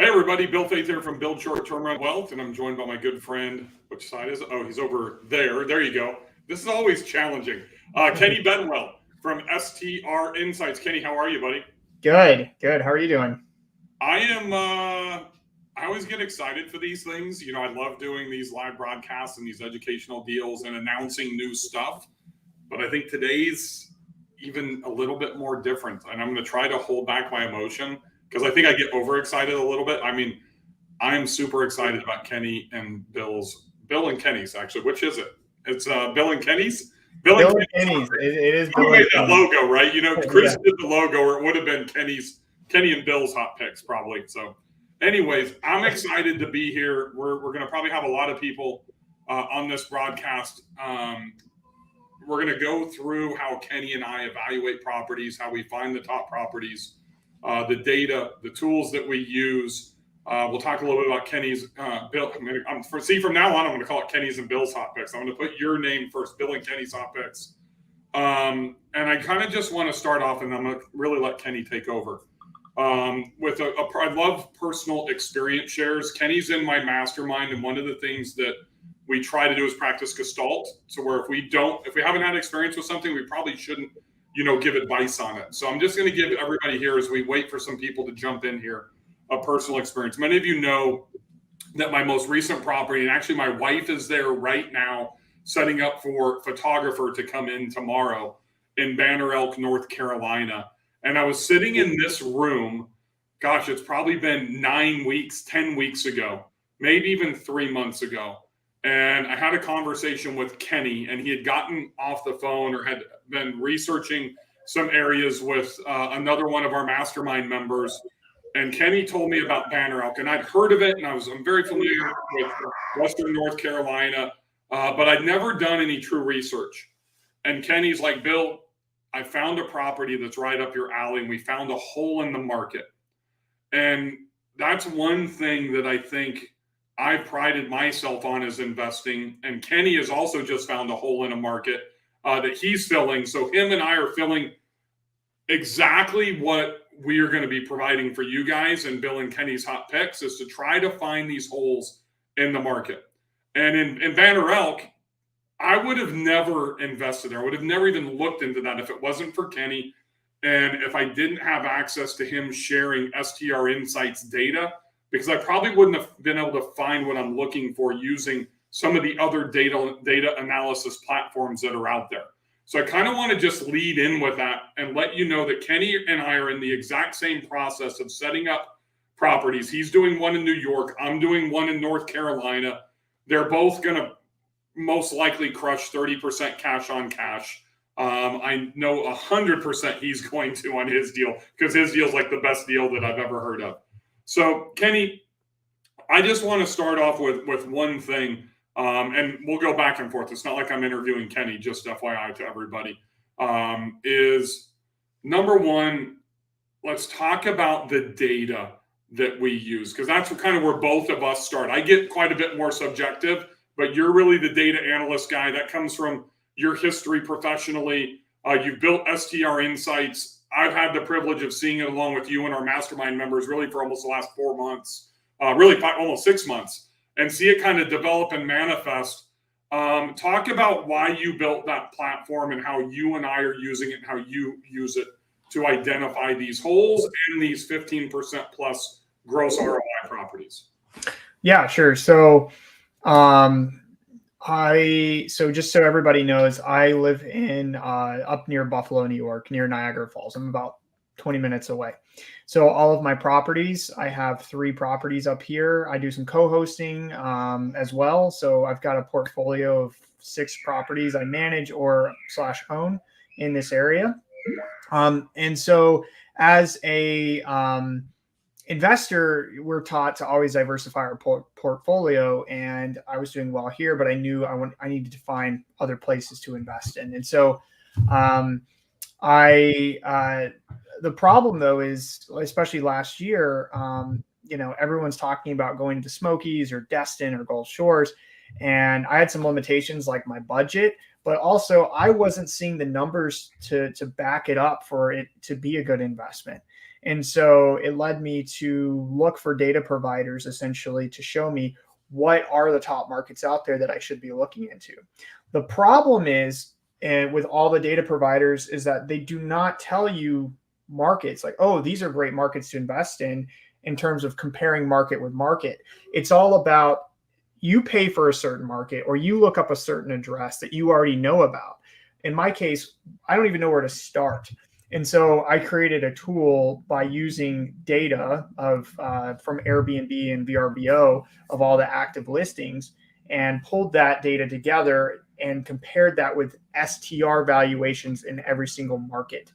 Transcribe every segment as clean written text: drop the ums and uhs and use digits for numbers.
Hey everybody, Bill Faith here from Build Short Term Run Wealth, and I'm joined by my good friend. Which side is it? Oh, he's over there. There you go. This is always challenging. Kenny Benwell from STR Insights. Kenny, how are you, buddy? Good. How are you doing? I am. I always get excited for these things. You know, I love doing these live broadcasts and these educational deals and announcing new stuff. But I think today's even a little bit more different, and I'm going to try to hold back my emotion because I think I get overexcited a little bit. I mean, I'm super excited about Kenny and Bill and Kenny's, actually. Which is it? It's Bill and Kenny's? Bill and Kenny's. It is Bill Who made that logo, right? You know, Chris did the logo, or it would have been Kenny and Bill's hot picks, probably. So anyways, I'm excited to be here. We're going to probably have a lot of people on this broadcast. We're going to go through how Kenny and I evaluate properties, how we find the top properties, the data, the tools that we use. We'll talk a little bit about Kenny's Bill. From now on, I'm going to call it Kenny's and Bill's hot picks. I'm going to put your name first, Bill and Kenny's hot picks. And I kind of just want to start off, and I'm going to really let Kenny take over. I love personal experience shares. Kenny's in my mastermind, and one of the things that we try to do is practice Gestalt. So where if we haven't had experience with something, we probably shouldn't, give advice on it. So I'm just going to give everybody here, as we wait for some people to jump in here, a personal experience. Many of you know that my most recent property, and actually my wife is there right now setting up for photographer to come in tomorrow in Banner Elk, North Carolina. And I was sitting in this room, gosh, it's probably been 9 weeks, 10 weeks ago, maybe even 3 months ago. And I had a conversation with Kenny, and he had gotten off the phone or had been researching some areas with another one of our mastermind members. And Kenny told me about Banner Elk, and I'd heard of it, and I'm very familiar with Western North Carolina, but I'd never done any true research. And Kenny's like, Bill, I found a property that's right up your alley, and we found a hole in the market. And that's one thing that I think I've prided myself on as investing. And Kenny has also just found a hole in a market that he's filling. So him and I are filling exactly what we are going to be providing for you guys. And Bill and Kenny's hot picks is to try to find these holes in the market. And in Banner Elk, I would have never invested there. I would have never even looked into that if it wasn't for Kenny. And if I didn't have access to him sharing STR Insights data, because I probably wouldn't have been able to find what I'm looking for using some of the other data analysis platforms that are out there. So I kind of want to just lead in with that and let you know that Kenny and I are in the exact same process of setting up properties. He's doing one in New York. I'm doing one in North Carolina. They're both going to most likely crush 30% cash on cash. I know 100% he's going to on his deal, because his deal is like the best deal that I've ever heard of. So, Kenny, I just want to start off with one thing, and we'll go back and forth. It's not like I'm interviewing Kenny, just FYI to everybody. Is number one, let's talk about the data that we use, because that's kind of where both of us start. I get quite a bit more subjective, but you're really the data analyst guy. That comes from your history professionally. You've built STR Insights. I've had the privilege of seeing it along with you and our mastermind members really for almost the last 4 months, almost 6 months, and see it kind of develop and manifest. Talk about why you built that platform and how you and I are using it and how you use it to identify these holes and these 15% plus gross ROI properties. Yeah, sure. So, just so everybody knows, I live in up near Buffalo, New York, near Niagara Falls. I'm about 20 minutes away. So all of my properties, I have 3 properties up here. I do some co-hosting as well. So I've got a portfolio of 6 properties I manage or / own in this area. And so as a investor, we're taught to always diversify our portfolio, and I was doing well here, but I knew I needed to find other places to invest in. And so the problem though is, especially last year, everyone's talking about going to Smokies or Destin or Gulf Shores, and I had some limitations like my budget, but also I wasn't seeing the numbers to back it up for it to be a good investment. And so it led me to look for data providers essentially to show me what are the top markets out there that I should be looking into. The problem is, and with all the data providers, is that they do not tell you markets like, oh, these are great markets to invest in terms of comparing market with market. It's all about you pay for a certain market or you look up a certain address that you already know about. In my case, I don't even know where to start. And so I created a tool by using data of from Airbnb and VRBO of all the active listings and pulled that data together and compared that with STR valuations in every single market.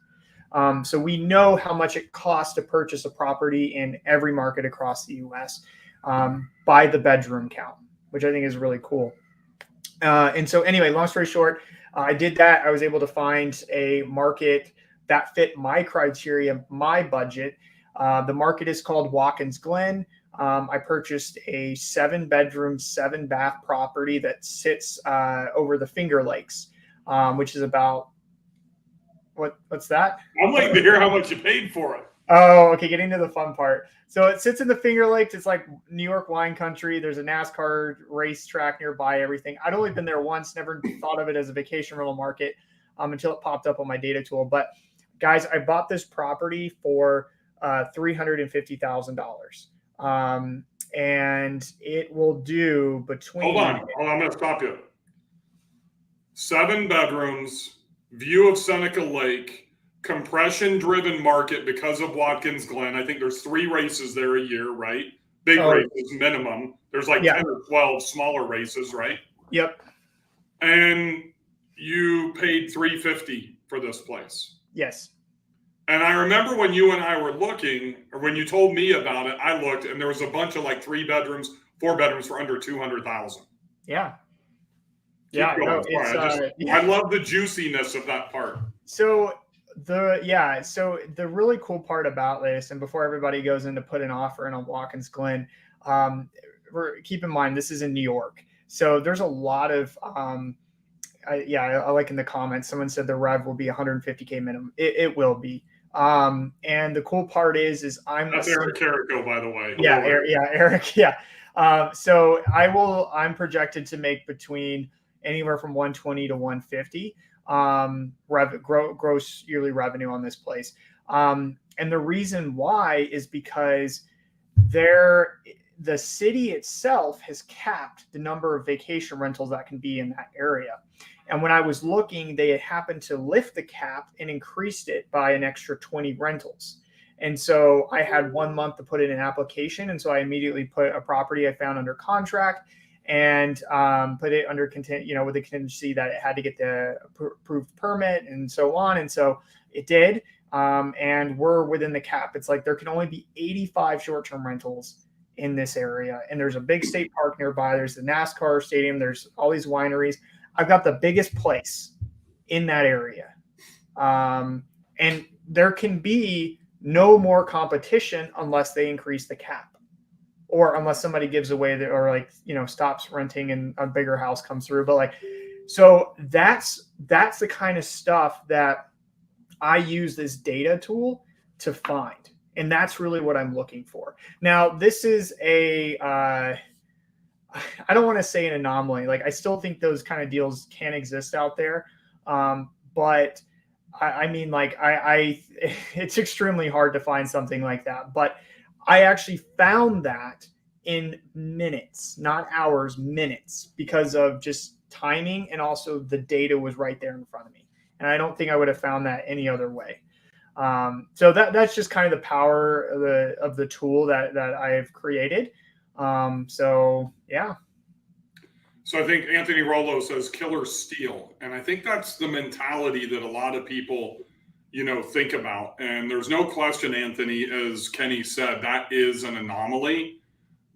So we know how much it costs to purchase a property in every market across the US by the bedroom count, which I think is really cool. And so anyway, long story short, I did that. I was able to find a market that fit my criteria, my budget. The market is called Watkins Glen. I purchased a 7-bedroom, 7-bath property that sits over the Finger Lakes, which is about what's that? I'm waiting to hear how much you paid for it. Oh, okay. Getting to the fun part. So it sits in the Finger Lakes. It's like New York wine country. There's a NASCAR racetrack nearby, everything. I'd only been there once, never thought of it as a vacation rental market until it popped up on my data tool. But guys, I bought this property for $350,000. And it will do between. Hold on. I'm going to stop you. 7 bedrooms, view of Seneca Lake, compression-driven market because of Watkins Glen. I think there's 3 races there a year, right? Big races, minimum. There's like 10 or 12 smaller races, right? Yep. And you paid $350 for this place. Yes. And I remember when you and I were looking, or when you told me about it, I looked, and there was a bunch of like 3 bedrooms, 4 bedrooms for under $200,000. Yeah. I love the juiciness of that part. So the really cool part about this, and before everybody goes in to put an offer in on Watkins Glen, keep in mind this is in New York, so there's a lot of I like in the comments someone said the rev will be 150K minimum. It will be. And the cool part is that's Eric Carrico, by the way. Eric. Yeah. So I'm projected to make between anywhere from 120 to 150 gross yearly revenue on this place. And the reason why is because the city itself has capped the number of vacation rentals that can be in that area. And when I was looking, they had happened to lift the cap and increased it by an extra 20 rentals. And so I had 1 month to put in an application. And so I immediately put a property I found under contract and put it under content, with the contingency that it had to get the approved permit and so on. And so it did. And we're within the cap. It's like there can only be 85 short-term rentals in this area. And there's a big state park nearby. There's the NASCAR stadium. There's all these wineries. I've got the biggest place in that area. And there can be no more competition unless they increase the cap or unless somebody gives away stops renting and a bigger house comes through. But so that's the kind of stuff that I use this data tool to find. And that's really what I'm looking for. Now, this is I don't want to say an anomaly. I still think those kind of deals can exist out there. But it's extremely hard to find something like that. But I actually found that in minutes, not hours, minutes, because of just timing. And also the data was right there in front of me. And I don't think I would have found that any other way. So that's just kind of the power of the tool that I've created. So I think Anthony Rollo says killer steal. And I think that's the mentality that a lot of people, think about. And there's no question, Anthony, as Kenny said, that is an anomaly.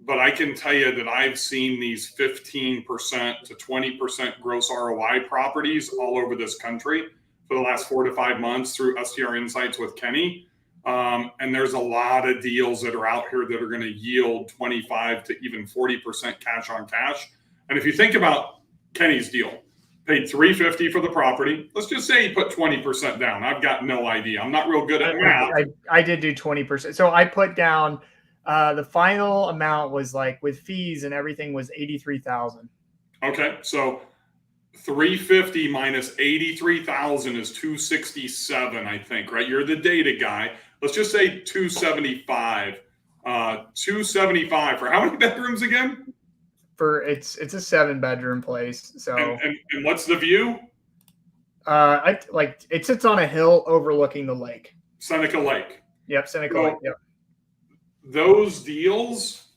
But I can tell you that I've seen these 15% to 20% gross ROI properties all over this country for the last 4 to 5 months through STR Insights with Kenny. And there's a lot of deals that are out here that are going to yield 25 to even 40% cash on cash. And if you think about Kenny's deal, paid $350 for the property. Let's just say he put 20% down. I've got no idea. I'm not real good at math. I did do 20%. So I put down the final amount was like with fees and everything was 83,000. Okay, so 350 minus 83,000 is 267, I think, right? You're the data guy. Let's just say 275. 275 for how many bedrooms again? For it's a 7-bedroom place. So and what's the view? It sits on a hill overlooking the lake. Seneca Lake. Yep, Seneca Lake. Yep. Those deals,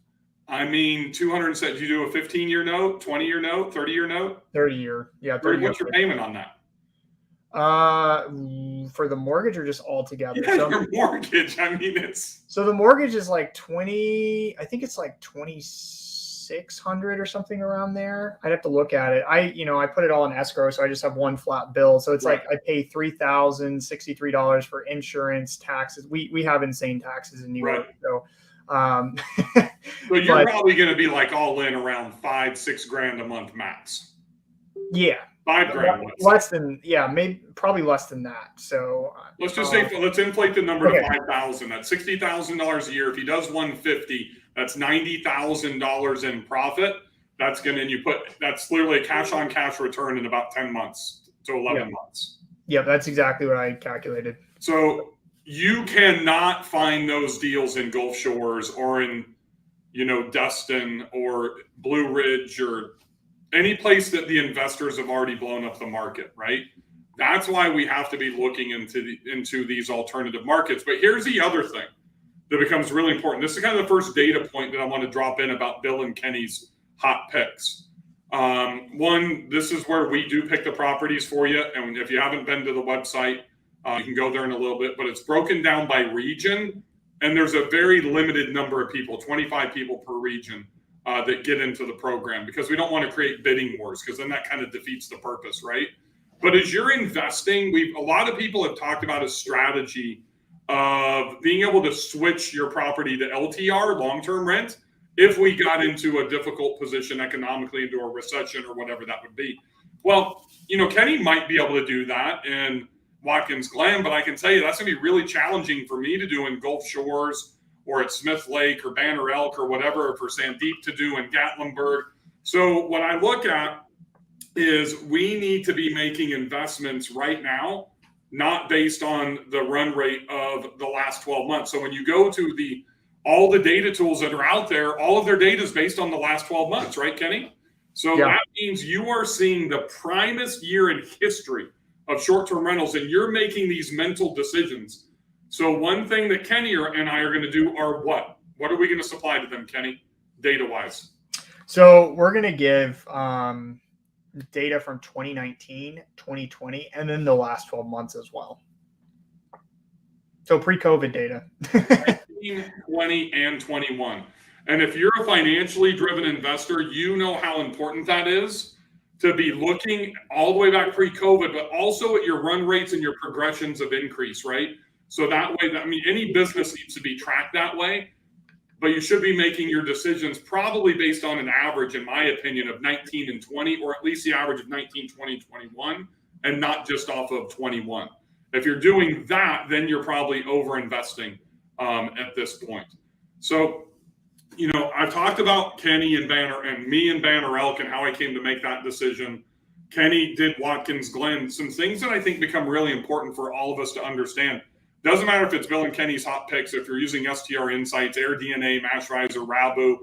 I mean, 200 cents. You do a 15-year note, 20-year note, 30-year note? 30-year. Yeah. 30 What's your payment on that? For the mortgage or just all together? Yeah, your mortgage. I mean, so the mortgage is like 20. I think it's like 2,600 or something around there. I'd have to look at it. I put it all in escrow, so I just have one flat bill. So it's like I pay $3,063 for insurance, taxes. We have insane taxes in New York. So, so you're probably going to be like all in around $5-6 grand a month max. Yeah. $5 grand. Less than, maybe probably less than that. So let's just say, let's inflate the number to 5,000. That's $60,000 a year. If he does 150, that's $90,000 in profit. That's literally a cash on cash return in about 10 months to 11 months. Yeah, that's exactly what I calculated. So you cannot find those deals in Gulf Shores or in, Destin or Blue Ridge or any place that the investors have already blown up the market, right? That's why we have to be looking into these alternative markets. But here's the other thing that becomes really important. This is kind of the first data point that I want to drop in about Bill and Kenny's hot picks. One, this is where we do pick the properties for you. And if you haven't been to the website, you can go there in a little bit, but it's broken down by region. And there's a very limited number of people, 25 people per region, that get into the program, because we don't want to create bidding wars, because then that kind of defeats the purpose, right? But as you're investing, a lot of people have talked about a strategy of being able to switch your property to LTR, long-term rent, if we got into a difficult position economically, into a recession or whatever that would be. Well, Kenny might be able to do that in Watkins Glen, but I can tell you that's going to be really challenging for me to do in Gulf Shores or at Smith Lake or Banner Elk or whatever, for Sandeep to do in Gatlinburg. So what I look at is we need to be making investments right now, not based on the run rate of the last 12 months. So when you go to all the data tools that are out there, all of their data is based on the last 12 months, right, Kenny? So that means you are seeing the primest year in history of short-term rentals, and you're making these mental decisions. So one thing that Kenny and I are going to do are what? What are we going to supply to them, Kenny, data-wise? So we're going to give data from 2019, 2020, and then the last 12 months as well. So pre-COVID data. 19, 20, and 21. And if you're a financially driven investor, you know how important that is to be looking all the way back pre-COVID, but also at your run rates and your progressions of increase, right? So that way, any business needs to be tracked that way, but you should be making your decisions probably based on an average, in my opinion, of 19 and 20, or at least the average of 19, 20, 21, and not just off of 21. If you're doing that, then you're probably over-investing at this point. So, I've talked about Kenny and me and Banner Elk and how I came to make that decision. Kenny did Watkins Glen. Some things that I think become really important for all of us to understand. Doesn't matter if it's Bill and Kenny's hot picks, if you're using STR Insights, AirDNA, Mashrizer, Rabu,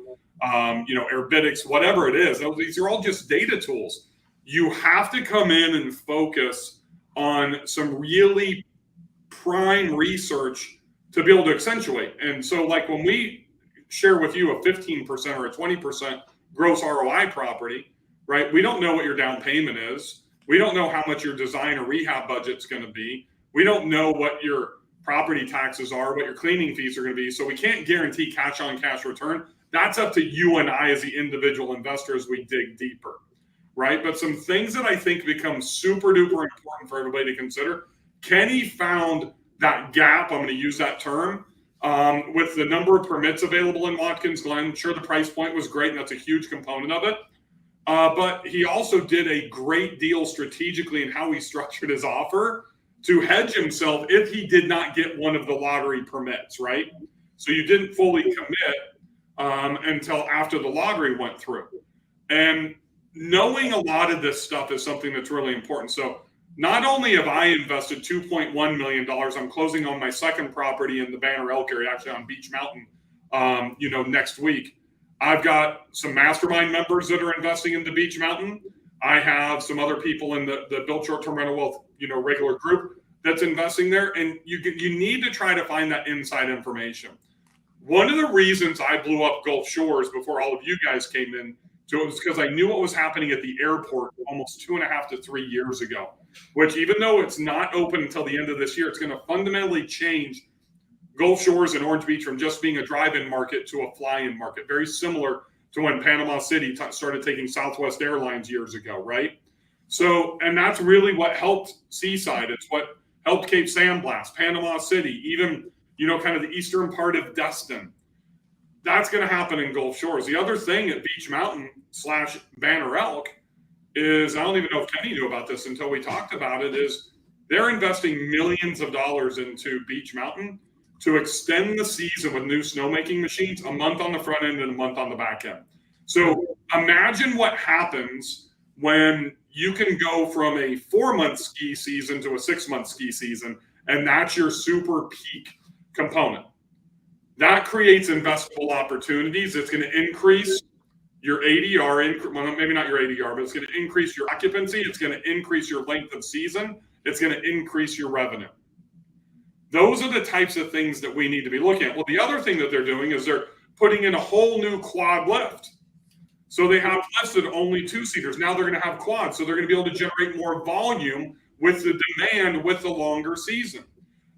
Airbitics, whatever it is. These are all just data tools. You have to come in and focus on some really prime research to be able to accentuate. And so like when we share with you a 15% or a 20% gross ROI property, right? We don't know what your down payment is. We don't know how much your design or rehab budget's going to be. We don't know what your property taxes are, what your cleaning fees are going to be. So we can't guarantee cash on cash return. That's up to you and I as the individual investor as we dig deeper, right? But some things that I think become super duper important for everybody to consider. Kenny found that gap, I'm going to use that term, with the number of permits available in Watkins Glen. Sure, the price point was great, and that's a huge component of it. But he also did a great deal strategically in how he structured his offer to hedge himself if he did not get one of the lottery permits, right? So you didn't fully commit until after the lottery went through. And knowing a lot of this stuff is something that's really important. So not only have I invested $2.1 million, I'm closing on my second property in the Banner Elk area, actually on Beach Mountain, next week. I've got some mastermind members that are investing in the Beach Mountain. I have some other people in the Built Short-Term Rental Wealth, regular group that's investing there. And you need to try to find that inside information. One of the reasons I blew up Gulf Shores before all of you guys came in to it was because I knew what was happening at the airport almost 2.5 to 3 years ago, which even though it's not open until the end of this year, it's going to fundamentally change Gulf Shores and Orange Beach from just being a drive-in market to a fly-in market, very similar to when Panama City started taking Southwest Airlines years ago, right? So, and that's really what helped Seaside. It's what helped Cape San Blas, Panama City, even, kind of the eastern part of Destin. That's going to happen in Gulf Shores. The other thing at Beach Mountain / Banner Elk is, I don't even know if Kenny knew about this until we talked about it, is they're investing millions of dollars into Beach Mountain to extend the season with new snowmaking machines, a month on the front end and a month on the back end. So imagine what happens when you can go from a 4-month ski season to a 6-month ski season, and that's your super peak component. That creates investable opportunities. It's going to increase your ADR, well, maybe not your ADR, but it's going to increase your occupancy. It's going to increase your length of season. It's going to increase your revenue. Those are the types of things that we need to be looking at. Well, the other thing that they're doing is they're putting in a whole new quad lift. So they have listed only 2-seaters. Now they're going to have quads. So they're going to be able to generate more volume with the demand with the longer season.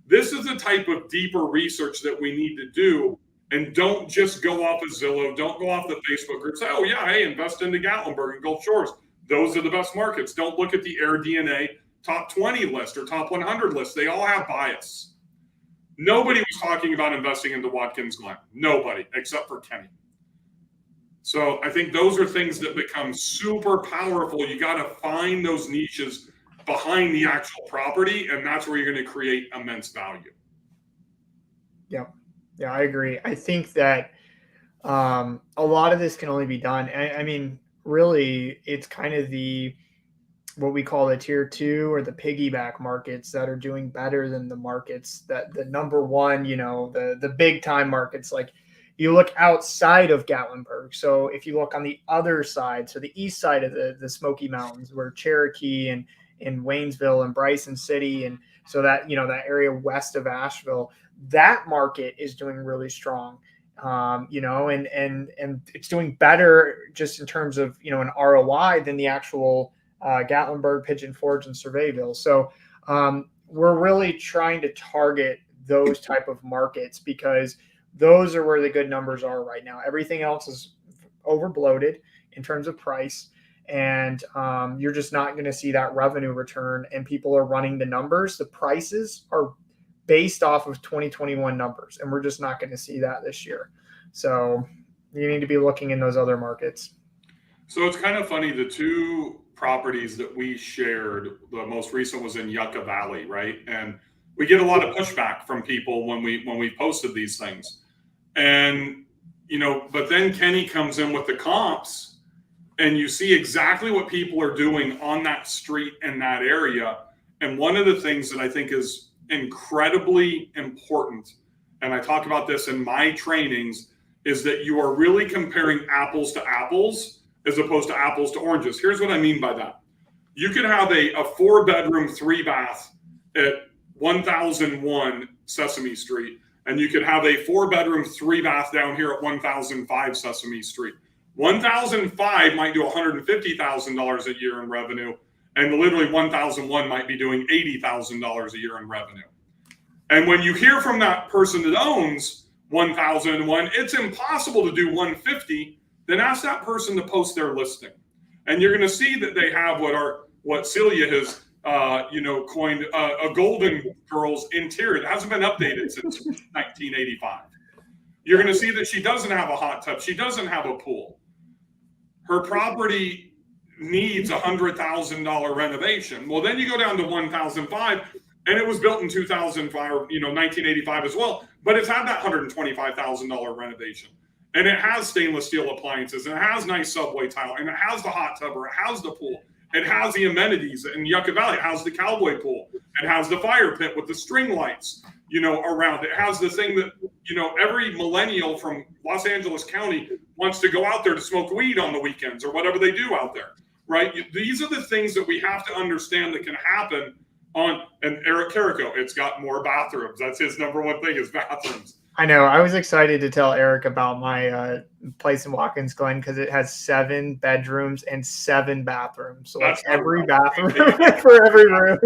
This is the type of deeper research that we need to do. And don't just go off of Zillow. Don't go off the Facebook group. Say, oh, yeah, hey, invest into Gatlinburg and Gulf Shores. Those are the best markets. Don't look at the AirDNA top 20 list or top 100 list. They all have bias. Nobody was talking about investing into Watkins Glen. Nobody, except for Kenny. So I think those are things that become super powerful. You got to find those niches behind the actual property, and that's where you're going to create immense value. Yeah, I agree. I think that a lot of this can only be done. I mean, really, it's kind of what we call the tier 2 or the piggyback markets that are doing better than the markets that the number one, the big time markets. Like you look outside of Gatlinburg. So if you look on the other side, so the east side of the Smoky Mountains, where Cherokee and Waynesville and Bryson City, and so that, that area west of Asheville, that market is doing really strong. And it's doing better just in terms of, an ROI than the actual Gatlinburg, Pigeon Forge, and Surveyville. So we're really trying to target those type of markets because those are where the good numbers are right now. Everything else is over bloated in terms of price, and you're just not going to see that revenue return. And people are running the numbers. The prices are based off of 2021 numbers, and we're just not going to see that this year. So you need to be looking in those other markets. So it's kind of funny, the two properties that we shared, the most recent was in Yucca Valley, right? And we get a lot of pushback from people when we posted these things. And, but then Kenny comes in with the comps, and you see exactly what people are doing on that street in that area. And one of the things that I think is incredibly important, and I talk about this in my trainings, is that you are really comparing apples to apples as opposed to apples to oranges. Here's what I mean by that. You could have a 4-bedroom, 3-bath at 1001 Sesame Street, and you could have a 4-bedroom, 3-bath down here at 1005 Sesame Street. 1005 might do $150,000 a year in revenue, and literally 1001 might be doing $80,000 a year in revenue. And when you hear from that person that owns 1001, it's impossible to do 150. Then ask that person to post their listing, and you're going to see that they have what Celia has coined a Golden Girls interior that hasn't been updated since 1985. You're going to see that she doesn't have a hot tub. She doesn't have a pool. Her property needs $100,000 renovation. Well, then you go down to 1,005, and it was built in 2005, 1985 as well, but it's had that $125,000 renovation. And it has stainless steel appliances, and it has nice subway tile, and it has the hot tub, or it has the pool. It has the amenities in Yucca Valley. It has the cowboy pool. It has the fire pit with the string lights, around it. It has the thing that, every millennial from Los Angeles County wants to go out there to smoke weed on the weekends or whatever they do out there, right? These are the things that we have to understand that can happen and Eric Carrico, it's got more bathrooms. That's his number one thing is bathrooms. I know. I was excited to tell Eric about my place in Watkins Glen because it has 7 bedrooms and 7 bathrooms. So that's every bathroom for every room.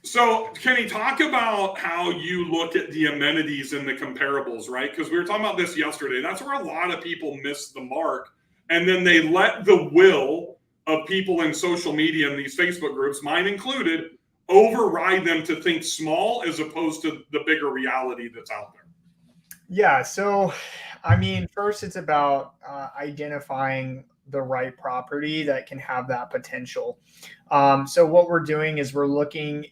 So, Kenny, talk about how you look at the amenities and the comparables, right? Because we were talking about this yesterday. That's where a lot of people miss the mark. And then they let the will of people in social media and these Facebook groups, mine included, override them to think small as opposed to the bigger reality that's out there. Yeah. So, I mean, first it's about identifying the right property that can have that potential. So what we're doing is we're looking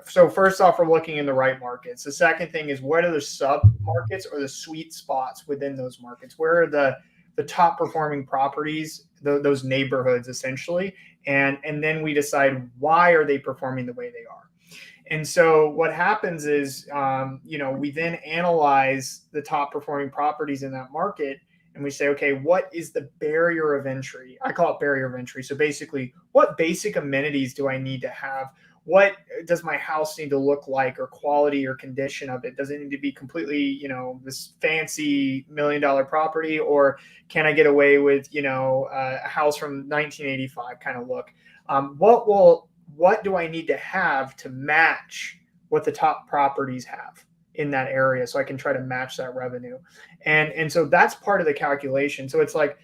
so first off, we're looking in the right markets. The second thing is what are the sub markets or the sweet spots within those markets? Where are the top performing properties, those neighborhoods essentially. And then we decide why are they performing the way they are. And so what happens is, we then analyze the top performing properties in that market and we say, okay, what is the barrier of entry? I call it barrier of entry. So basically, what basic amenities do I need to have? What does my house need to look like, or quality or condition of it? Does it need to be completely, this fancy $1 million property, or can I get away with, a house from 1985 kind of look? What do I need to have to match what the top properties have in that area, so I can try to match that revenue? And so that's part of the calculation. So it's like,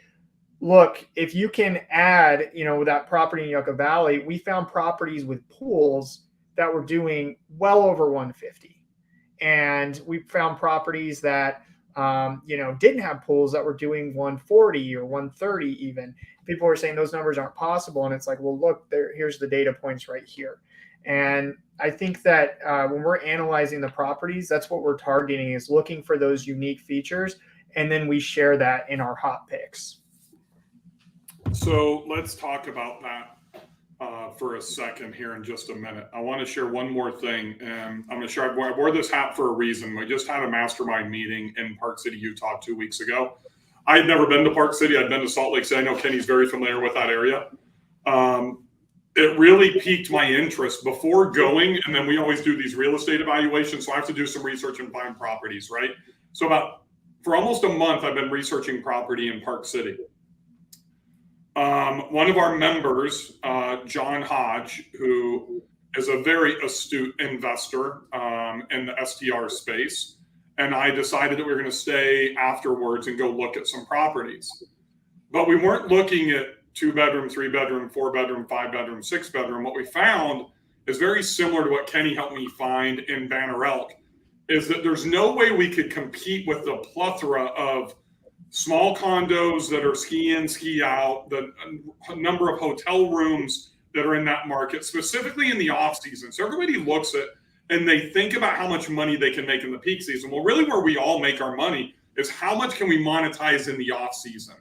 look, if you can add, that property in Yucca Valley, we found properties with pools that were doing well over 150. And we found properties that, didn't have pools that were doing 140 or 130 even. People were saying those numbers aren't possible. And it's like, well, look, here's the data points right here. And I think that when we're analyzing the properties, that's what we're targeting, is looking for those unique features. And then we share that in our hot picks. So let's talk about that for a second here in just a minute. I want to share one more thing, and I'm going to share. I wore this hat for a reason. We just had a mastermind meeting in Park City, Utah 2 weeks ago. I had never been to Park City. I'd been to Salt Lake City. I know Kenny's very familiar with that area. It really piqued my interest before going, and then we always do these real estate evaluations, so I have to do some research and find properties, right? So for almost a month, I've been researching property in Park City. One of our members, John Hodge, who is a very astute investor in the STR space, and I decided that we were going to stay afterwards and go look at some properties. But we weren't looking at 2-bedroom, 3-bedroom, 4-bedroom, 5-bedroom, 6-bedroom. What we found is very similar to what Kenny helped me find in Banner Elk, is that there's no way we could compete with the plethora of small condos that are ski in, ski out, the number of hotel rooms that are in that market, specifically in the off season. So everybody looks at and they think about how much money they can make in the peak season. Well, really where we all make our money is how much can we monetize in the off season.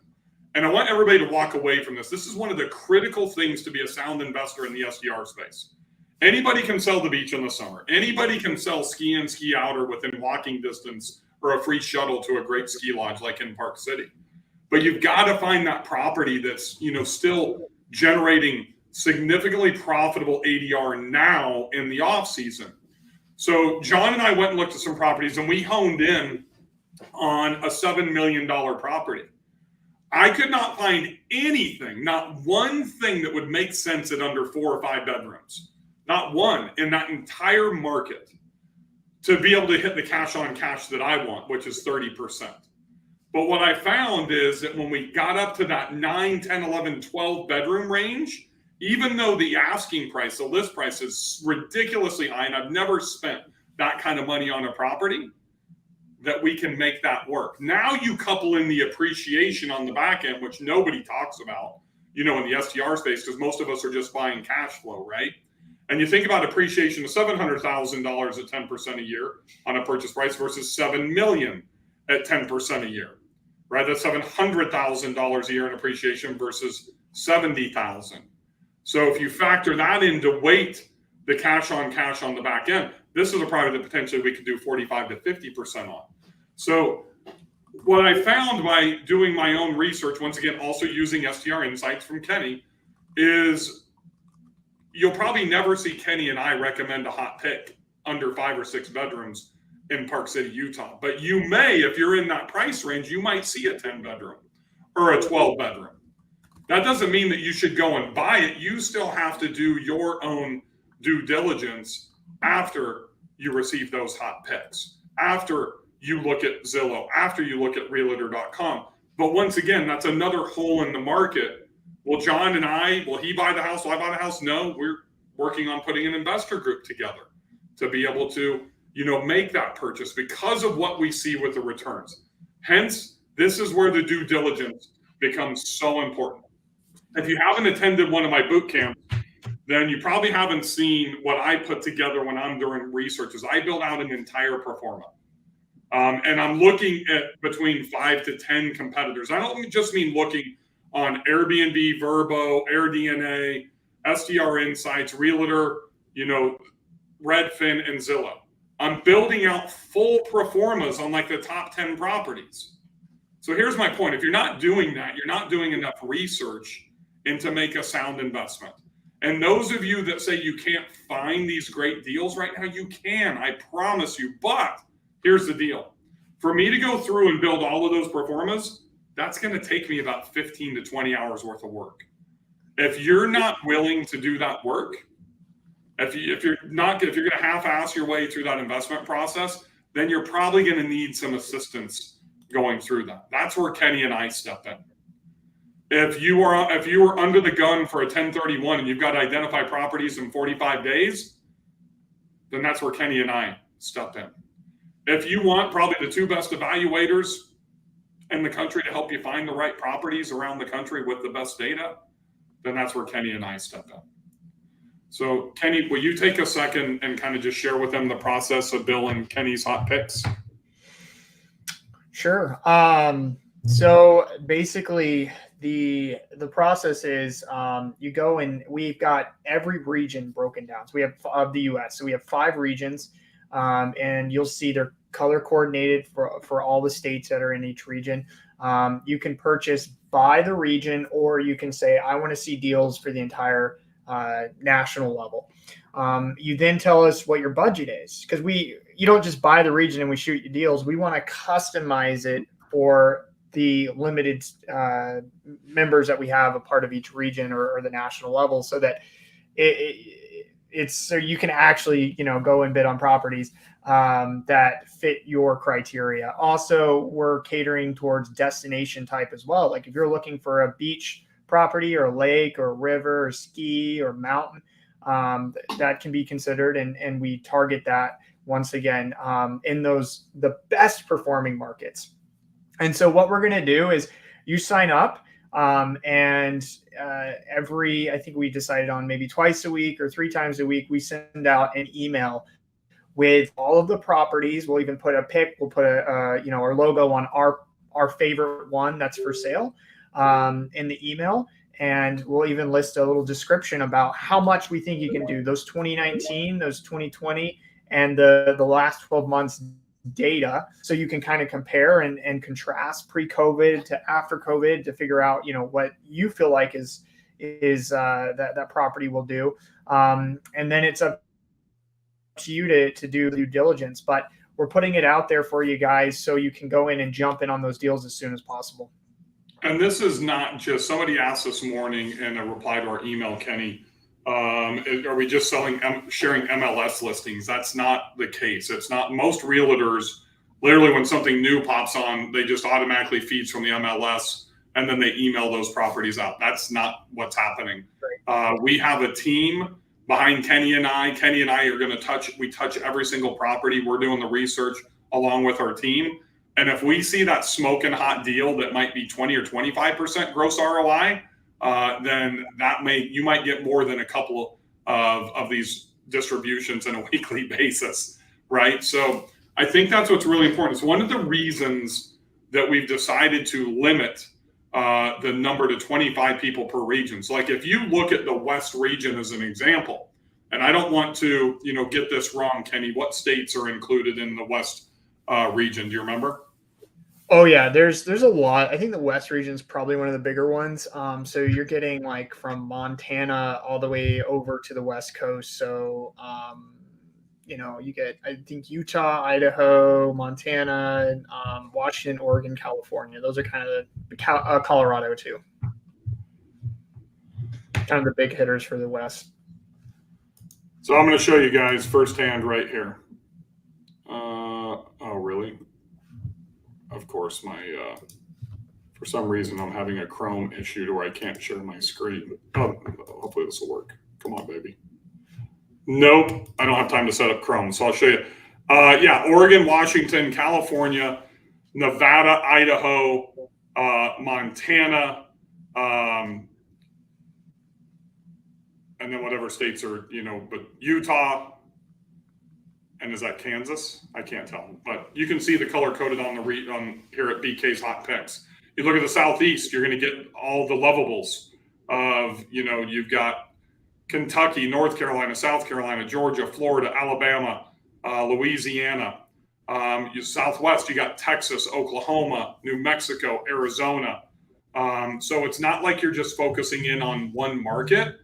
And I want everybody to walk away from this. This is one of the critical things to be a sound investor in the SDR space. Anybody can sell the beach in the summer. Anybody can sell ski in, ski out, or within walking distance, or a free shuttle to a great ski lodge like in Park City. But you've got to find that property that's, still generating significantly profitable ADR now in the off season. So John and I went and looked at some properties, and we honed in on a $7 million property. I could not find anything, not one thing that would make sense at under 4 or 5 bedrooms. Not one in that entire market to be able to hit the cash on cash that I want, which is 30%. But what I found is that when we got up to that 9, 10, 11, 12 bedroom range, even though the asking price, the list price is ridiculously high, and I've never spent that kind of money on a property, that we can make that work. Now you couple in the appreciation on the back end, which nobody talks about, in the STR space, because most of us are just buying cash flow, right? And you think about appreciation of $700,000 at 10% a year on a purchase price versus $7 million at 10% a year, right? That's $700,000 a year in appreciation versus $70,000. So if you factor that in to weight the cash on the back end, this is a property that potentially we could do 45 to 50% on. So what I found by doing my own research, once again, also using STR insights from Kenny, is you'll probably never see Kenny and I recommend a hot pick under 5 or 6 bedrooms in Park City, Utah. But you may, if you're in that price range, you might see a 10 bedroom or a 12 bedroom. That doesn't mean that you should go and buy it. You still have to do your own due diligence after you receive those hot picks, after you look at Zillow, after you look at realtor.com. But once again, that's another hole in the market. Will John and I, will he buy the house? Will I buy the house? No, we're working on putting an investor group together to be able to, make that purchase because of what we see with the returns. Hence, this is where the due diligence becomes so important. If you haven't attended one of my boot camps, then you probably haven't seen what I put together when I'm doing research. Is I build out an entire pro forma. And I'm looking at between 5 to 10 competitors. I don't just mean looking on Airbnb, Verbo, AirDNA, STR Insights, Realtor, Redfin, and Zillow. I'm building out full pro formas on like the top 10 properties. So here's my point. If you're not doing that, you're not doing enough research and to make a sound investment. And those of you that say you can't find these great deals right now, you can, I promise you. But here's the deal. For me to go through and build all of those pro formas, that's going to take me about 15 to 20 hours worth of work. If you're not willing to do that work, if you're going to half-ass your way through that investment process, then you're probably going to need some assistance going through that. That's where Kenny and I step in. If you were under the gun for a 1031 and you've got to identify properties in 45 days, then that's where Kenny and I step in. If you want probably the 2 best evaluators in the country to help you find the right properties around the country with the best data, then that's where Kenny and I step in. So Kenny, will you take a second and kind of just share with them the process of Bill and Kenny's hot picks? Sure. So basically the process is you go and we've got every region broken down. So we have of the US. So we have 5 regions, and you'll see they're color coordinated for all the states that are in each region. You can purchase by the region, or you can say, I want to see deals for the entire national level. You then tell us what your budget is, because you don't just buy the region and we shoot you deals. We want to customize it for the limited members that we have a part of each region or the national level, so that it's so you can actually go and bid on properties that fit your criteria. Also, we're catering towards destination type as well. Like if you're looking for a beach property or a lake or a river or ski or mountain, that can be considered, and we target that once again in the best performing markets. And so what we're going to do is you sign up, and I think we decided on maybe twice a week or 3 times a week, we send out an email with all of the properties. We'll even put a pic. We'll put our logo on our favorite one that's for sale in the email. And we'll even list a little description about how much we think you can do. Those 2019, those 2020, and the last 12 months data, so you can kind of compare and contrast pre-COVID to after COVID to figure out what you feel like is that property will do, and then it's up to you to do due diligence. But we're putting it out there for you guys so you can go in and jump in on those deals as soon as possible. And this is not just, somebody asked this morning in a reply to our email, Kenny, are we just sharing MLS listings? That's not the case. It's not. Most realtors, literally when something new pops on, they just automatically feeds from the MLS and then they email those properties out. That's not what's happening. We have a team behind Kenny and I. Kenny and I are going to touch every single property. We're doing the research along with our team. And if we see that smoking hot deal that might be 20 or 25% gross ROI, then you might get more than a couple of these distributions on a weekly basis, right? So I think that's what's really important. It's one of the reasons that we've decided to limit the number to 25 people per region. So like if you look at the West region as an example, and I don't want to, get this wrong, Kenny, what states are included in the West region? Do you remember? Oh yeah, there's a lot. I think the West region is probably one of the bigger ones. So you're getting like from Montana all the way over to the West Coast. So you get, I think, Utah, Idaho, Montana, Washington, Oregon, California. Those are kind of Colorado too. Kind of the big hitters for the West. So I'm going to show you guys firsthand right here. Oh, really? Of course, for some reason, I'm having a Chrome issue to where I can't share my screen. Oh, hopefully this will work. Come on, baby. Nope, I don't have time to set up Chrome, so I'll show you. Yeah, Oregon, Washington, California, Nevada, Idaho, Montana, and then whatever states are, but Utah, and is that Kansas? I can't tell, but you can see the color coded on here at BK's Hot Picks. You look at the Southeast, you're going to get all the lovables of, you've got Kentucky, North Carolina, South Carolina, Georgia, Florida, Alabama, Louisiana. Southwest, you got Texas, Oklahoma, New Mexico, Arizona. So it's not like you're just focusing in on one market.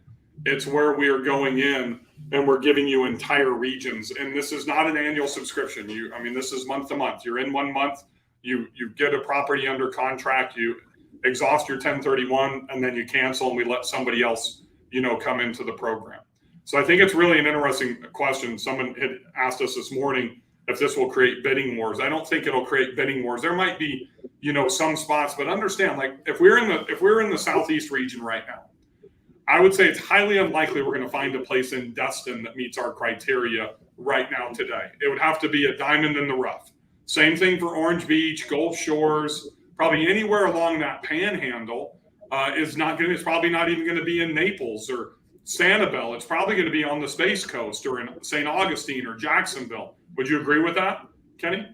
It's where we are going in and we're giving you entire regions. And this is not an annual subscription. This is month to month. You're in 1 month, you get a property under contract, you exhaust your 1031, and then you cancel, and we let somebody else, come into the program. So I think it's really an interesting question. Someone had asked us this morning if this will create bidding wars. I don't think it'll create bidding wars. There might be, some spots, but understand, like if we're in the Southeast region right now, I would say it's highly unlikely we're going to find a place in Destin that meets our criteria right now today. It would have to be a diamond in the rough. Same thing for Orange Beach, Gulf Shores, probably anywhere along that panhandle it's probably not even going to be in Naples or Sanibel. It's probably going to be on the Space Coast or in St. Augustine or Jacksonville. Would you agree with that, Kenny?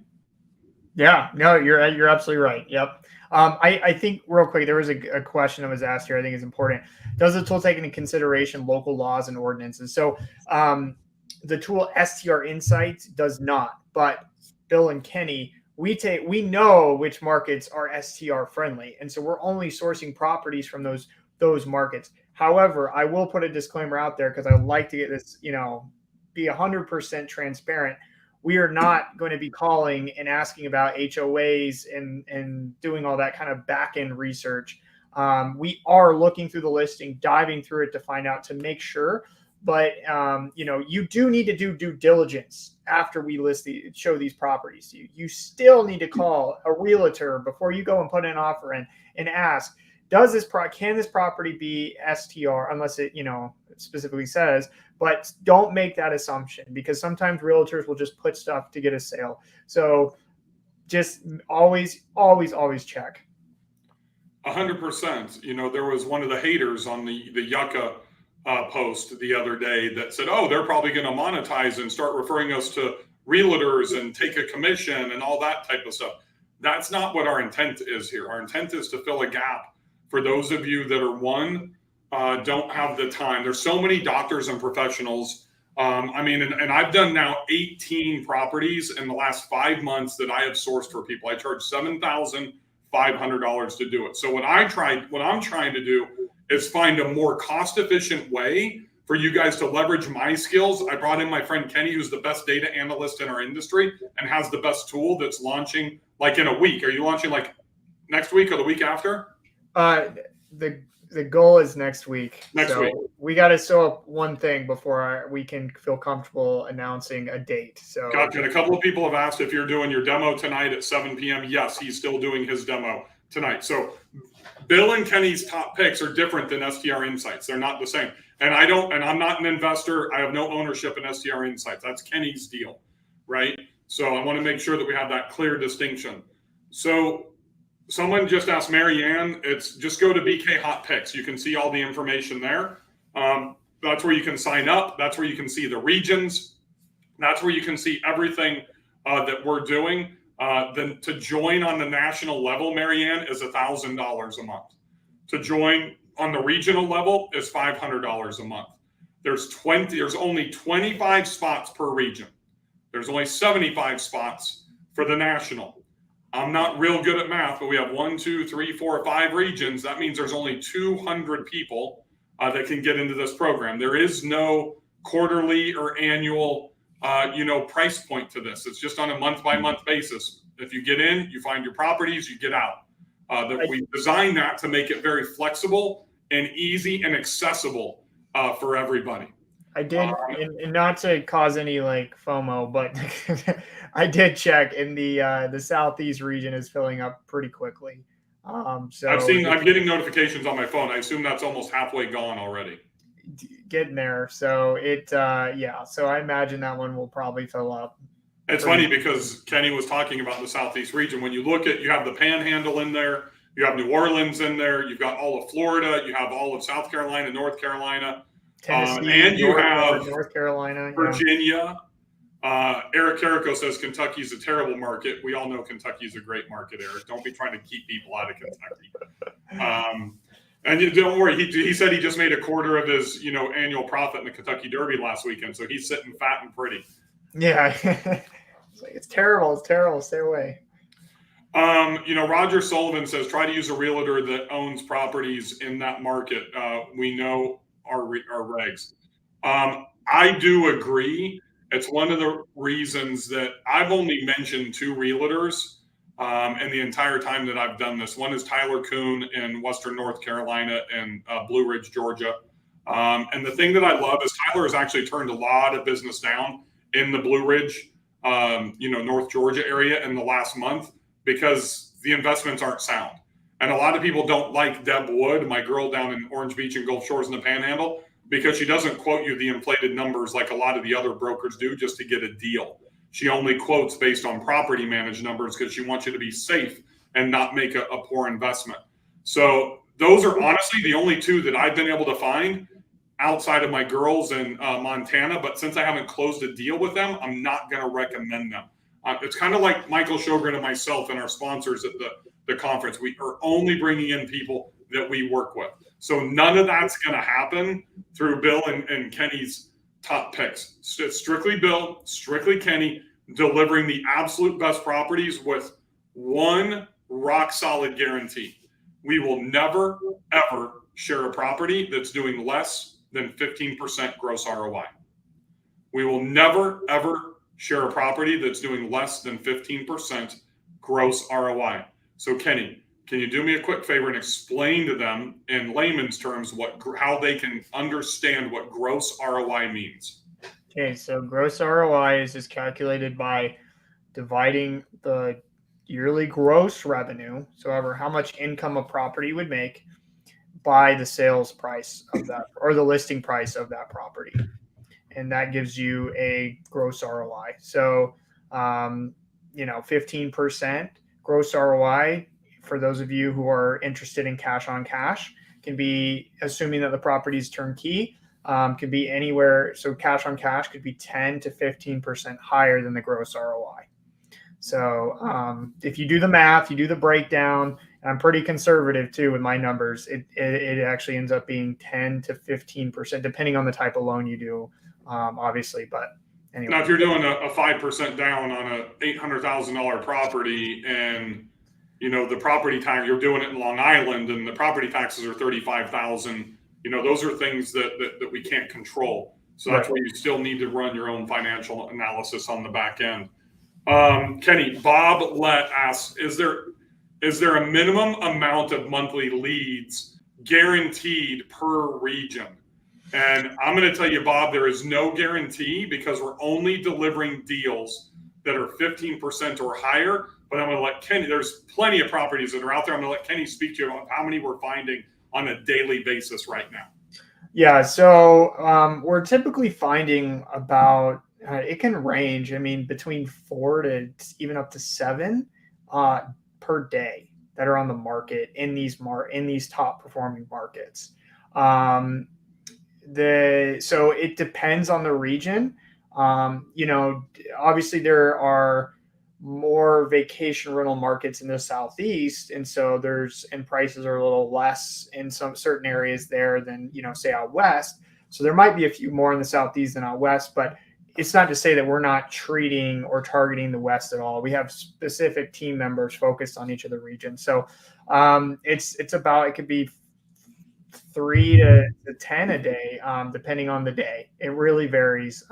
Yeah, no, you're absolutely right. Yep. I think real quick, there was a question that was asked here. I think is important. Does the tool take into consideration local laws and ordinances? So the tool STR Insights does not, but Bill and Kenny, we know which markets are STR friendly. And so we're only sourcing properties from those markets. However, I will put a disclaimer out there because I like to get this, be 100% transparent. We are not going to be calling and asking about HOAs and doing all that kind of back end research. We are looking through the listing, diving through it to find out, to make sure. But you do need to do due diligence after we show these properties to you. You still need to call a realtor before you go and put an offer in and ask, can this property be STR, unless it specifically says. But don't make that assumption, because sometimes realtors will just put stuff to get a sale. So just always check. 100%. There was one of the haters on the Yucca post the other day that said, oh, they're probably going to monetize and start referring us to realtors and take a commission and all that type of stuff. That's not what our intent is here. Our intent is to fill a gap for those of you that are don't have the time. There's so many doctors and professionals. And I've done now 18 properties in the last 5 months that I have sourced for people. I charge $7,500 to do it. So what I'm trying to do is find a more cost-efficient way for you guys to leverage my skills. I brought in my friend Kenny, who's the best data analyst in our industry and has the best tool that's launching like in a week. Are you launching like next week or the week after? The goal is next week. Next week. We got to sew up one thing before we can feel comfortable announcing a date. So gotcha. And a couple of people have asked if you're doing your demo tonight at 7 p.m. Yes, he's still doing his demo tonight. So Bill and Kenny's top picks are different than STR Insights. They're not the same. And I'm not an investor. I have no ownership in STR Insights. That's Kenny's deal, right? So I want to make sure that we have that clear distinction. So someone just asked Marianne, it's just go to BK Hot Picks. You can see all the information there. That's where you can sign up. That's where you can see the regions. That's where you can see everything that we're doing. Then to join on the national level, Marianne, is $1,000 a month. To join on the regional level is $500 a month. There's only 25 spots per region. There's only 75 spots for the national. I'm not real good at math, but we have 1, 2, 3, 4, 5 regions. That means there's only 200 people that can get into this program. There is no quarterly or annual, price point to this. It's just on a month-by-month basis. If you get in, you find your properties, you get out. We designed that to make it very flexible and easy and accessible for everybody. I did, and not to cause any like FOMO, but I did check, and the Southeast region is filling up pretty quickly. So I'm getting notifications on my phone. I assume that's almost halfway gone already. Getting there. So So I imagine that one will probably fill up. It's funny because Kenny was talking about the Southeast region. When you look at, you have the Panhandle in there, you have New Orleans in there, you've got all of Florida, you have all of South Carolina, North Carolina. Tennessee, and you have North Carolina, Virginia. Eric Carrico says Kentucky's a terrible market. We all know Kentucky's a great market, Eric. Don't be trying to keep people out of Kentucky. And don't worry, he said he just made a quarter of his annual profit in the Kentucky Derby last weekend, so he's sitting fat and pretty. Yeah, it's terrible. It's terrible. Stay away. Roger Sullivan says try to use a realtor that owns properties in that market. We know our regs. I do agree. It's one of the reasons that I've only mentioned 2 realtors in the entire time that I've done this. One is Tyler Kuhn in Western North Carolina and Blue Ridge, Georgia. And the thing that I love is Tyler has actually turned a lot of business down in the Blue Ridge, North Georgia area in the last month because the investments aren't sound. And a lot of people don't like Deb Wood, my girl down in Orange Beach and Gulf Shores in the Panhandle, because she doesn't quote you the inflated numbers like a lot of the other brokers do just to get a deal. She only quotes based on property managed numbers because she wants you to be safe and not make a poor investment. So those are honestly the only 2 that I've been able to find outside of my girls in Montana. But since I haven't closed a deal with them, I'm not going to recommend them. It's kind of like Michael Sjogren and myself and our sponsors at the conference. We are only bringing in people that we work with. So none of that's going to happen through Bill and Kenny's top picks. It's strictly Bill, strictly Kenny, delivering the absolute best properties with one rock solid guarantee. We will never, ever share a property that's doing less than 15% gross ROI. We will never, ever share a property that's doing less than 15% gross ROI. So Kenny, can you do me a quick favor and explain to them in layman's terms how they can understand what gross ROI means? Okay, so gross ROI is just calculated by dividing the yearly gross revenue, so how much income a property would make, by the sales price of that or the listing price of that property. And that gives you a gross ROI. So, 15% gross ROI, for those of you who are interested in cash on cash, can be, assuming that the property is turnkey, could be anywhere. So cash on cash could be 10 to 15% higher than the gross ROI. So if you do the math, you do the breakdown, and I'm pretty conservative too with my numbers, it actually ends up being 10 to 15%, depending on the type of loan you do, obviously. But anyway. Now, if you're doing a 5% down on a $800,000 property and the property tax, you're doing it in Long Island and the property taxes are $35,000, those are things that we can't control. So that's where you still need to run your own financial analysis on the back end. Kenny, Bob Lett asks, is there a minimum amount of monthly leads guaranteed per region? And I'm going to tell you, Bob, there is no guarantee because we're only delivering deals that are 15% or higher. But I'm going to let Kenny, there's plenty of properties that are out there. I'm going to let Kenny speak to you about how many we're finding on a daily basis right now. Yeah, so we're typically finding about It can range. I mean, between 4 to even up to 7 per day that are on the market in these top performing markets. So it depends on the region. Obviously there are more vacation rental markets in the southeast, and so prices are a little less in some certain areas there than say out west. So there might be a few more in the southeast than out west, but it's not to say that we're not treating or targeting the west at all. We have specific team members focused on each of the regions. So it could be 3 to 10 a day, depending on the day. It really varies.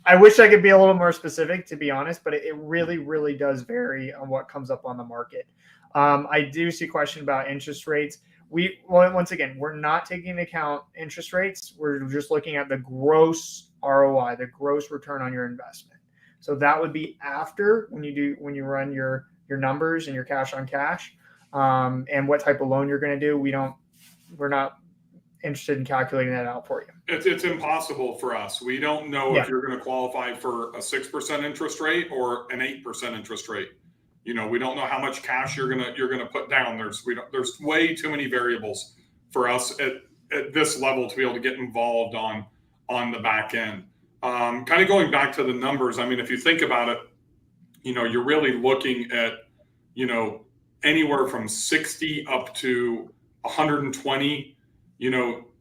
I wish I could be a little more specific, to be honest, but it really, really does vary on what comes up on the market. I do see a question about interest rates. Once again, we're not taking into account interest rates. We're just looking at the gross ROI, the gross return on your investment. So that would be after when you run your numbers and your cash on cash, and what type of loan you're going to do. We're not interested in calculating that out for you. It's impossible for us. We don't know if you're going to qualify for a 6% interest rate or an 8% interest rate. We don't know how much cash you're gonna put down. There's way too many variables for us at this level to be able to get involved on the back end. Kind of going back to the numbers. I mean, if you think about it, you're really looking at anywhere from 60 up to 120,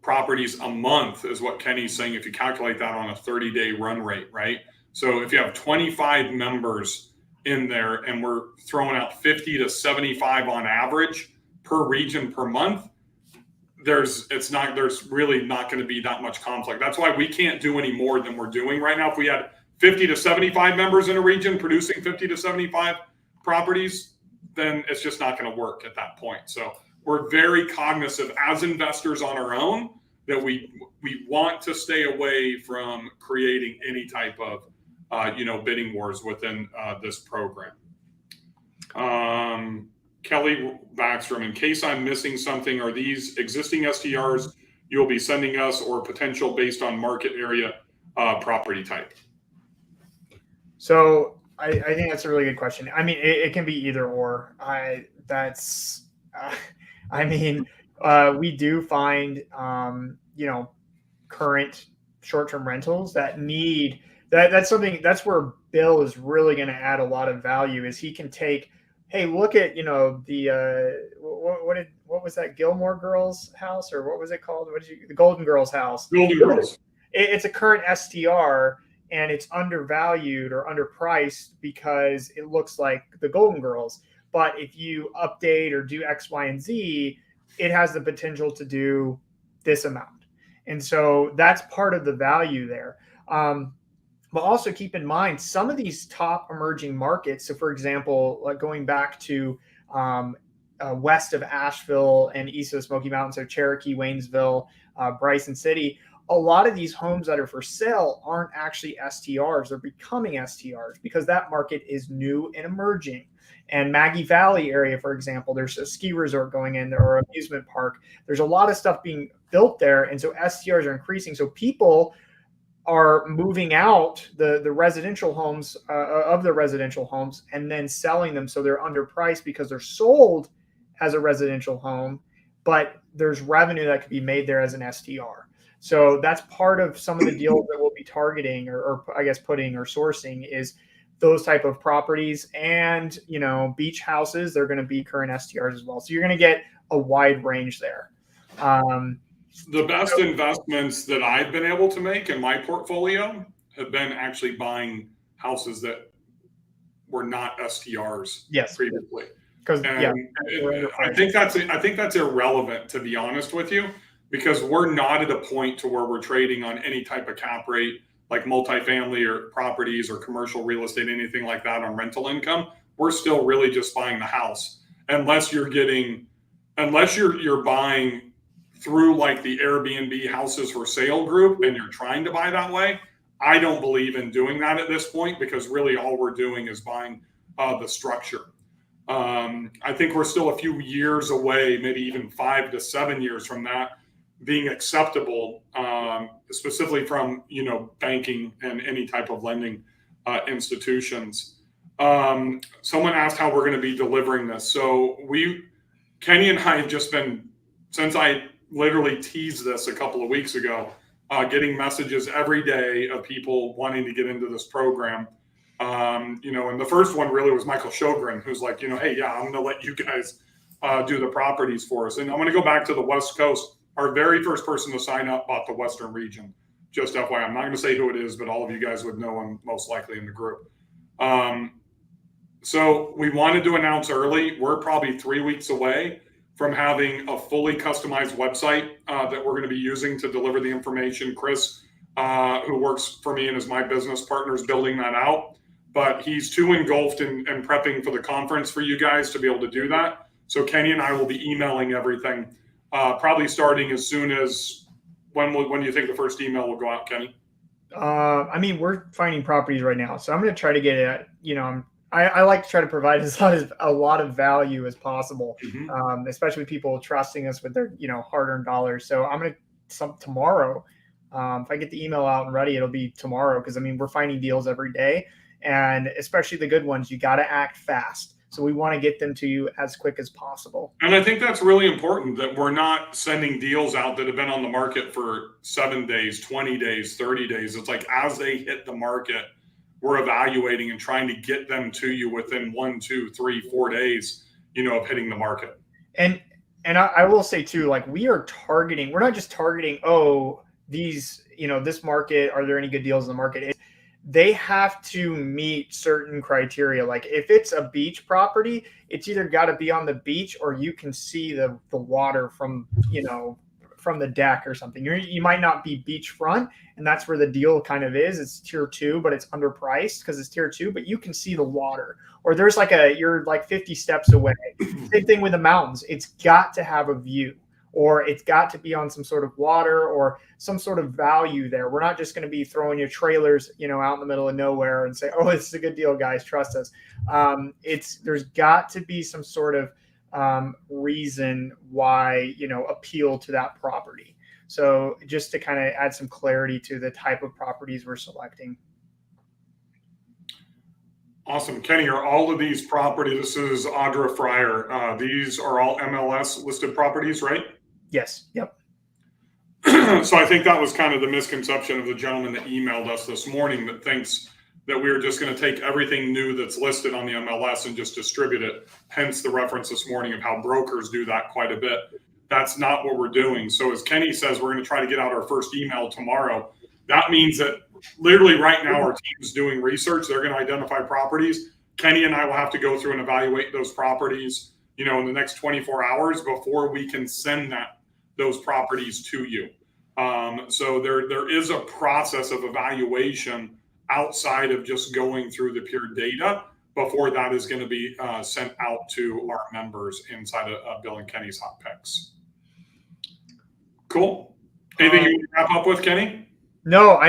properties a month is what Kenny's saying. If you calculate that on a 30-day run rate, right? So if you have 25 members in there and we're throwing out 50 to 75 on average per region per month, there's really not going to be that much conflict. That's why we can't do any more than we're doing right now. If we had 50 to 75 members in a region producing 50 to 75 properties, then it's just not going to work at that point. So we're very cognizant as investors on our own that we want to stay away from creating any type of bidding wars within this program. Kelly Backstrom, in case I'm missing something, are these existing STRs you'll be sending us or potential based on market area property type? So I think that's a really good question. I mean, it can be either or. We do find, current short-term rentals that need that's something. That's where Bill is really going to add a lot of value. Is he can take, hey, look at the what was that Gilmore Girls house, or what was it called? The Golden Girls house? Golden Girls. It's a current STR. And it's undervalued or underpriced because it looks like the Golden Girls. But if you update or do X, Y, and Z, it has the potential to do this amount. And so that's part of the value there. But also keep in mind, some of these top emerging markets, so for example, like going back to west of Asheville and east of the Smoky Mountains, so Cherokee, Waynesville, Bryson City, a lot of these homes that are for sale aren't actually STRs. They're becoming STRs because that market is new and emerging. And Maggie Valley area, for example, there's a ski resort going in there or amusement park. There's a lot of stuff being built there. And so STRs are increasing. So people are moving out the residential homes of the residential homes and then selling them. So they're underpriced because they're sold as a residential home, but there's revenue that could be made there as an STR. So that's part of some of the deals that we'll be targeting or I guess putting or sourcing is those type of properties and, beach houses. They're going to be current STRs as well. So you're going to get a wide range there. The best investments that I've been able to make in my portfolio have been actually buying houses that were not STRs previously. I think that's irrelevant, to be honest with you. Because we're not at a point to where we're trading on any type of cap rate like multifamily or properties or commercial real estate, anything like that on rental income. We're still really just buying the house. Unless you're buying through like the Airbnb houses for sale group and you're trying to buy that way. I don't believe in doing that at this point because really all we're doing is buying the structure. I think we're still a few years away, maybe even 5 to 7 years from that being acceptable, specifically from, banking and any type of lending institutions. Someone asked how we're going to be delivering this. So Kenny and I have just been, since I literally teased this a couple of weeks ago, getting messages every day of people wanting to get into this program. And the first one really was Michael Sjogren, who's like, hey, yeah, I'm going to let you guys do the properties for us. And I'm going to go back to the West Coast. Our very first person to sign up bought the Western region. Just FYI, I'm not going to say who it is, but all of you guys would know him most likely in the group. So we wanted to announce early. We're probably 3 weeks away from having a fully customized website that we're going to be using to deliver the information. Chris, who works for me and is my business partner, is building that out. But he's too engulfed in prepping for the conference for you guys to be able to do that. So Kenny and I will be emailing everything, probably starting as soon as, when do you think the first email will go out, Kenny? We're finding properties right now. So I'm going to try to get it, I like to try to provide a lot of value as possible, especially people trusting us with their, hard-earned dollars. So I'm going to, tomorrow, if I get the email out and ready, it'll be tomorrow. Cause we're finding deals every day, and especially the good ones, you got to act fast. So we want to get them to you as quick as possible. And I think that's really important, that we're not sending deals out that have been on the market for 7 days, 20 days, 30 days. It's like as they hit the market, we're evaluating and trying to get them to you within 1, 2, 3, 4 days, of hitting the market. And I will say too, like we're not just targeting, this market, are there any good deals in the market? They have to meet certain criteria. Like if it's a beach property, it's either got to be on the beach or you can see the water from the deck or something. You might not be beachfront, and that's where the deal kind of is. It's tier 2, but it's underpriced because it's tier 2, but you can see the water. Or there's you're like 50 steps away. Same thing with the mountains. It's got to have a view, or it's got to be on some sort of water or some sort of value there. We're not just going to be throwing your trailers, out in the middle of nowhere and say, oh, this is a good deal, guys, trust us. There's got to be some sort of reason why, appeal to that property. So just to kind of add some clarity to the type of properties we're selecting. Awesome. Kenny, are all of these properties, this is Audra Fryer, these are all MLS listed properties, right? Yes. Yep. So I think that was kind of the misconception of the gentleman that emailed us this morning that thinks that we are just going to take everything new that's listed on the MLS and just distribute it. Hence the reference this morning of how brokers do that quite a bit. That's not what we're doing. So as Kenny says, we're going to try to get out our first email tomorrow. That means that literally right now our team is doing research. They're going to identify properties. Kenny and I will have to go through and evaluate those properties, in the next 24 hours before we can send those properties to you. So there is a process of evaluation outside of just going through the pure data before that is going to be sent out to our members inside of Bill and Kenny's Hot Picks. Cool. Anything you want to wrap up with, Kenny? No,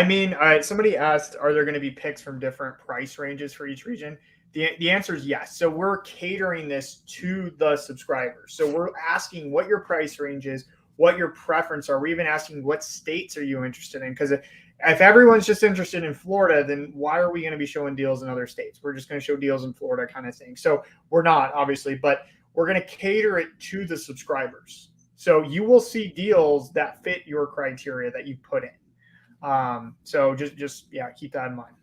somebody asked, are there going to be picks from different price ranges for each region? The answer is yes. So we're catering this to the subscribers. So we're asking what your price range is, what your preference are. We're even asking what states are you interested in? Because if everyone's just interested in Florida, then why are we going to be showing deals in other states? We're just going to show deals in Florida kind of thing. So we're not, obviously, but we're going to cater it to the subscribers. So you will see deals that fit your criteria that you put in. So just keep that in mind.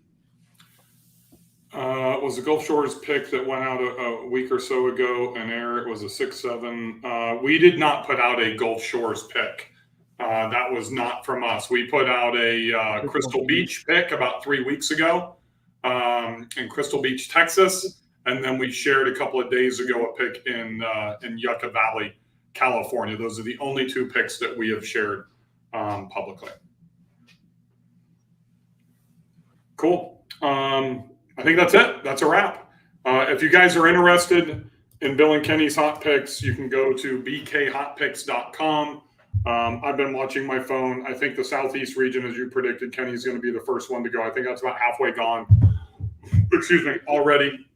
Was the Gulf Shores pick that went out a week or so ago an error? It was a 6-7. We did not put out a Gulf Shores pick. That was not from us. We put out a Crystal Beach pick about 3 weeks ago in Crystal Beach, Texas. And then we shared a couple of days ago a pick in Yucca Valley, California. Those are the only 2 picks that we have shared publicly. Cool. I think that's it. That's a wrap. If you guys are interested in Bill and Kenny's Hot Picks, you can go to bkhotpicks.com. I've been watching my phone. I think the Southeast region, as you predicted, Kenny's going to be the first one to go. I think that's about halfway gone. Excuse me, already.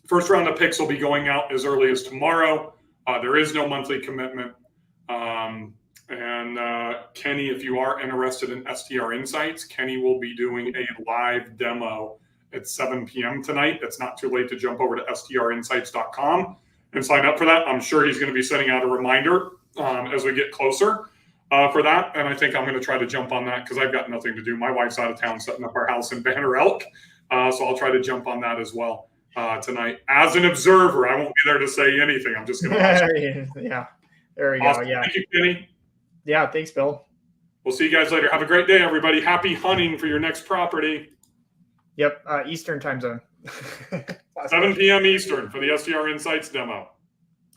First round of picks will be going out as early as tomorrow. There is no monthly commitment. And Kenny, if you are interested in STR Insights, Kenny will be doing a live demo at 7 p.m. tonight. It's not too late to jump over to strinsights.com and sign up for that. I'm sure he's going to be sending out a reminder as we get closer for that. And I think I'm going to try to jump on that because I've got nothing to do. My wife's out of town setting up our house in Banner Elk. So I'll try to jump on that as well tonight. As an observer, I won't be there to say anything. I'm just going to Yeah, there we awesome. go. Yeah. Thank you, Kenny. Yeah, thanks, Bill. We'll see you guys later. Have a great day, everybody. Happy hunting for your next property. Yep, Eastern time zone. 7 p.m. Eastern for the STR Insights demo.